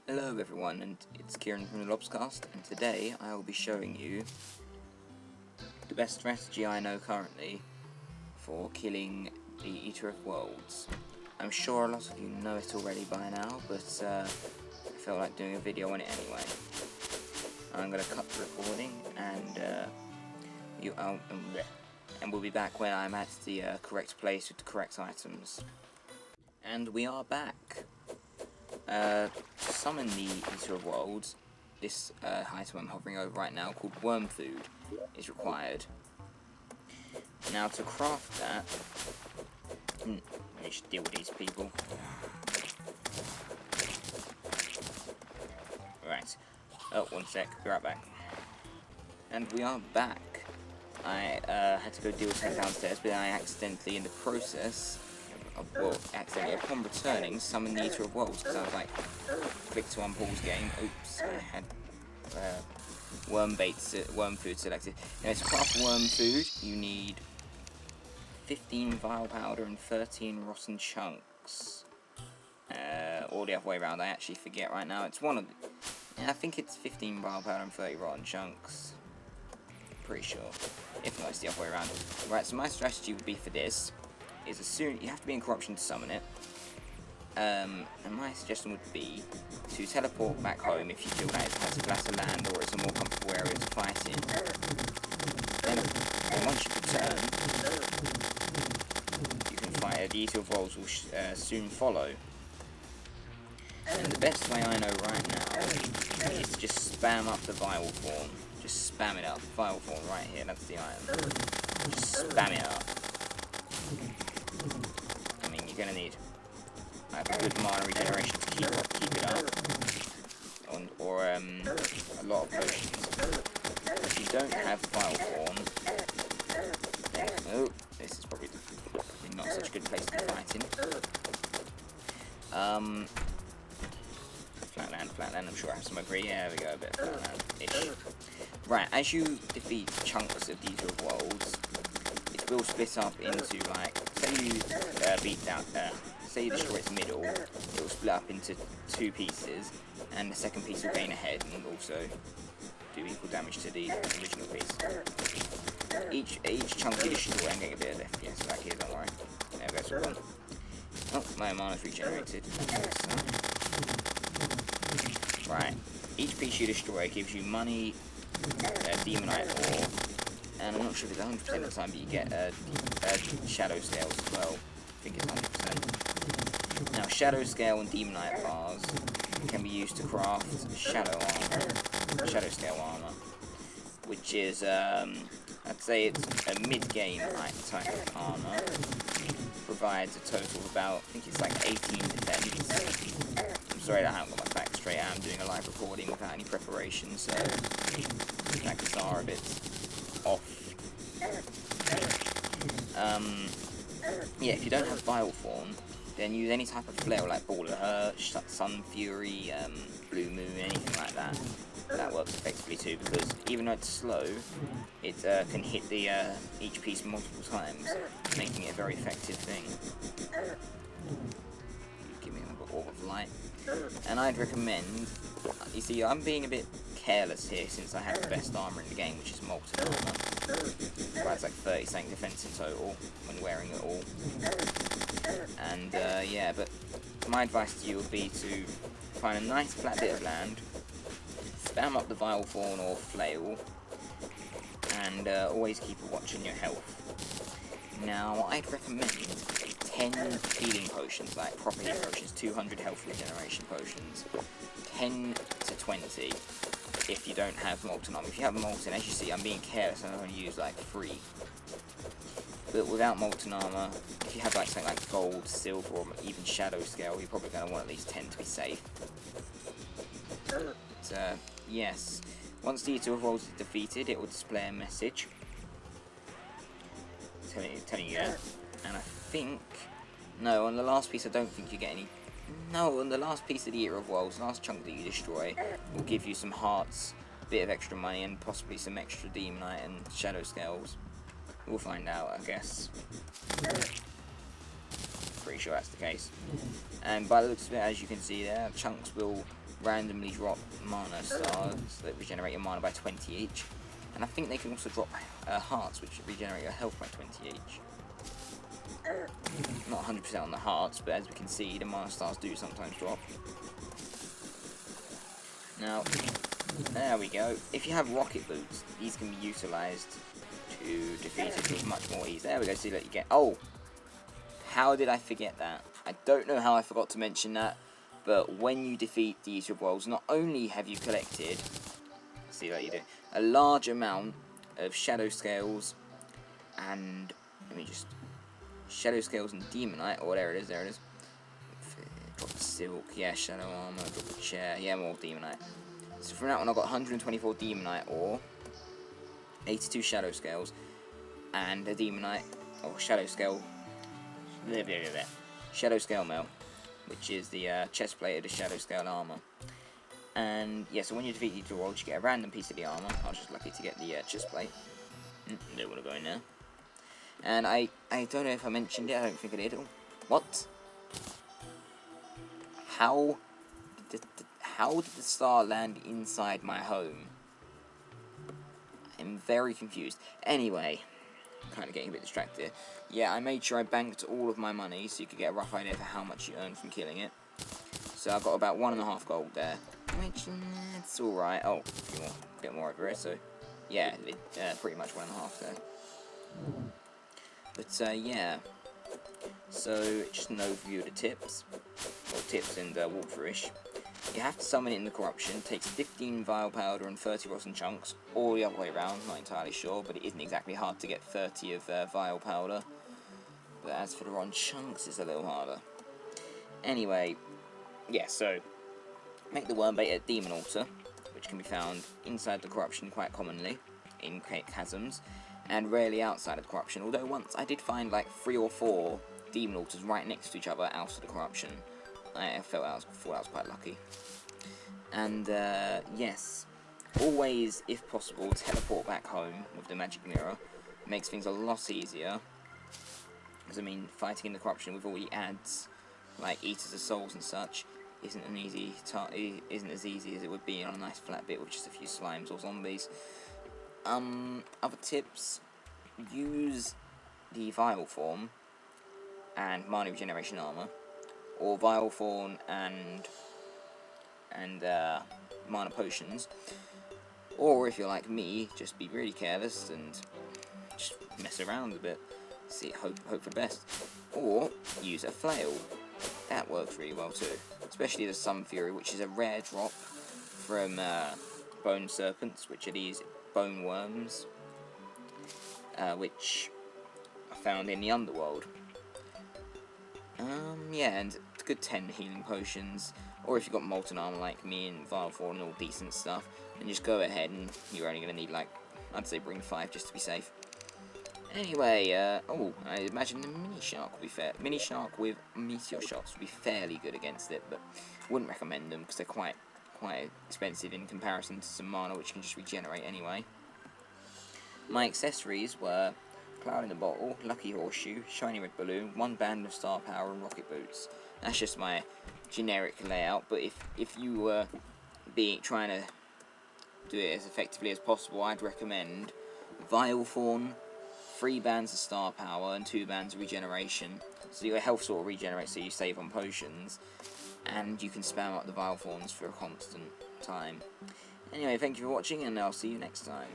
Hello everyone, and it's Kieran from the LobsCast, and today I will be showing you the best strategy I know currently for killing the Eater of Worlds. I'm sure a lot of you know it already by now, but I felt like doing a video on it anyway. I'm going to cut the recording and we'll be back when I'm at the correct place with the correct items. And we are back. Summon the Eater of Worlds. This item I'm hovering over right now, called worm food, is required. Now to craft that, I should deal with these people. Right. Oh, one sec. Be right back. And we are back. I had to go deal with something downstairs, but I accidentally, in the process, accidentally, upon returning, summoned the Eater of Worlds, because I was like, click to unpause game. Oops, I had worm food selected. Now, to craft worm food, you need 15 vile powder and 13 rotten chunks. Or the other way around, I actually forget right now. It's one of the, I think it's 15 vile powder and 30 rotten chunks. Pretty sure. If not, it's the other way around. Right, so my strategy would be for this. Is as soon you have to be in corruption to summon it, and my suggestion would be to teleport back home if you feel that it has a flatter land or it's a more comfortable area to fight in. Then once you return, you can fight. The Eater of Worlds will soon follow. And the best way I know right now is to just spam up the Vile Form. Just spam it up. Vile Form right here. That's the item. Just spam it up. I mean, you're gonna need a good mana regeneration to keep it up, or a lot of potions. If you don't have Vile Form, oh, this is probably not such a good place to be fighting. Flatland, I'm sure I have some over here. Yeah, there we go, a bit of flatland-ish. Right, as you defeat chunks of these worlds, it will split up into, like, say you say you destroy its middle, it will split up into two pieces, and the second piece will gain a head and also do equal damage to the original piece. Each chunk you destroy and get a bit of FPS back here, don't worry. There we go, it's all gone. Oh, my mana's regenerated. Right, each piece you destroy gives you money, demonite ore, and I'm not sure if it's 100% of the time, but you get shadow scales as well. I think it's 100%. Now, shadow scale and demonite bars can be used to craft shadow scale armor, which is, I'd say it's a mid-game type of armor. Provides a total of about, I think it's like 18 defense. I'm sorry that I haven't got my facts straight. I'm doing a live recording without any preparation, so facts are a bit off. Yeah, if you don't have Vile Form, then use any type of flail like Ball of Hurt, Sun Fury, Blue Moon, anything like that. That works effectively too, because even though it's slow, it can hit the each piece multiple times, making it a very effective thing. Give me another orb of light. And I'd recommend, you see, I'm being a bit careless here since I have the best armor in the game, which is molten armor. Provides like 30 something defense in total when wearing it all. And yeah, but my advice to you would be to find a nice flat bit of land, spam up the Vile Form or Flail, and always keep a watch on your health. Now, I'd recommend 10 healing potions, like proper healing potions, 200 health regeneration potions, 10 to 20 if you don't have Molten Armor. If you have Molten, as you see, I'm being careless and I'm going to use like 3. But without Molten Armor, if you have like something like Gold, Silver, or even Shadow Scale, you're probably going to want at least 10 to be safe. But, yes, once the Eater of Worlds is defeated, it will display a message telling you that. And I think, no, on the last piece I don't think you get any. No, on the last piece of the Eater of Worlds, last chunk that you destroy, will give you some hearts, a bit of extra money, and possibly some extra demonite and shadow scales. We'll find out, I guess. Pretty sure that's the case. And by the looks of it, as you can see there, chunks will randomly drop mana stars that regenerate your mana by 20 each. And I think they can also drop hearts, which regenerate your health by 20 each. Not 100% on the hearts, but as we can see, the mana stars do sometimes drop. Now, there we go. If you have rocket boots, these can be utilised to defeat it with much more ease. There we go, see that you get... Oh! How did I forget that? I don't know how I forgot to mention that, but when you defeat these worlds, not only have you collected... See that you do. A large amount of shadow scales and... Let me just... Shadow scales and demonite, or there it is, Drop the silk, yeah, shadow armor, drop the chair, yeah, more demonite. So from that one I got 124 demonite ore, 82 shadow scales, and a demonite, or shadow scale, shadow scale mail, which is the chest plate of the shadow scale armor. And yeah, so when you defeat these worlds, you get a random piece of the armor. I was just lucky to get the chest plate. Don't want to go in there. And I don't know if I mentioned it. I don't think I did. What? How did the star land inside my home? I'm very confused. Anyway, I'm kind of getting a bit distracted. Yeah, I made sure I banked all of my money so you could get a rough idea for how much you earn from killing it. So I got about 1.5 gold there, which it's all right. Oh, a bit more over here. So yeah, pretty much 1.5 there. But yeah. So, just an overview of the tips, or tips and walkthrough-ish. You have to summon it in the corruption. It takes 15 vile powder and 30 rotten chunks, or the other way around, not entirely sure, but it isn't exactly hard to get 30 of vile powder. But as for the rotten chunks, it's a little harder. Anyway, yeah, so, make the worm bait at Demon Altar, which can be found inside the corruption quite commonly, in chasms, and rarely outside of the corruption, although once I did find like 3 or 4 demon altars right next to each other out of the corruption. I thought I was quite lucky. And yes, always, if possible, teleport back home with the magic mirror. It makes things a lot easier. Because I mean, fighting in the corruption with all the adds, like Eaters of Souls and such, isn't as easy as it would be on a nice flat bit with just a few slimes or zombies. Other tips: use the Vile Form and mana regeneration armor, or Vile Form and mana potions, or if you're like me, just be really careless and just mess around a bit, hope for the best, or use a flail. That works really well too, especially the Sun Fury, which is a rare drop from bone serpents, which are these bone worms, which are found in the underworld. Yeah, and a good 10 healing potions, or if you've got molten armor like me and Vile Form and all decent stuff, then just go ahead and you're only going to need, like, I'd say bring 5 just to be safe. Anyway, I imagine the mini shark would be mini shark with meteor shots would be fairly good against it, but wouldn't recommend them because they're quite expensive in comparison to some mana which can just regenerate anyway. My accessories were Cloud in the Bottle, Lucky Horseshoe, Shiny Red Balloon, 1 band of Star Power and Rocket Boots. That's just my generic layout, but if you were trying to do it as effectively as possible, I'd recommend Vile Fawn, 3 bands of Star Power and 2 bands of Regeneration. So your health sort of regenerates so you save on potions, and you can spam up the Vile Fawns for a constant time. Anyway, thank you for watching, and I'll see you next time.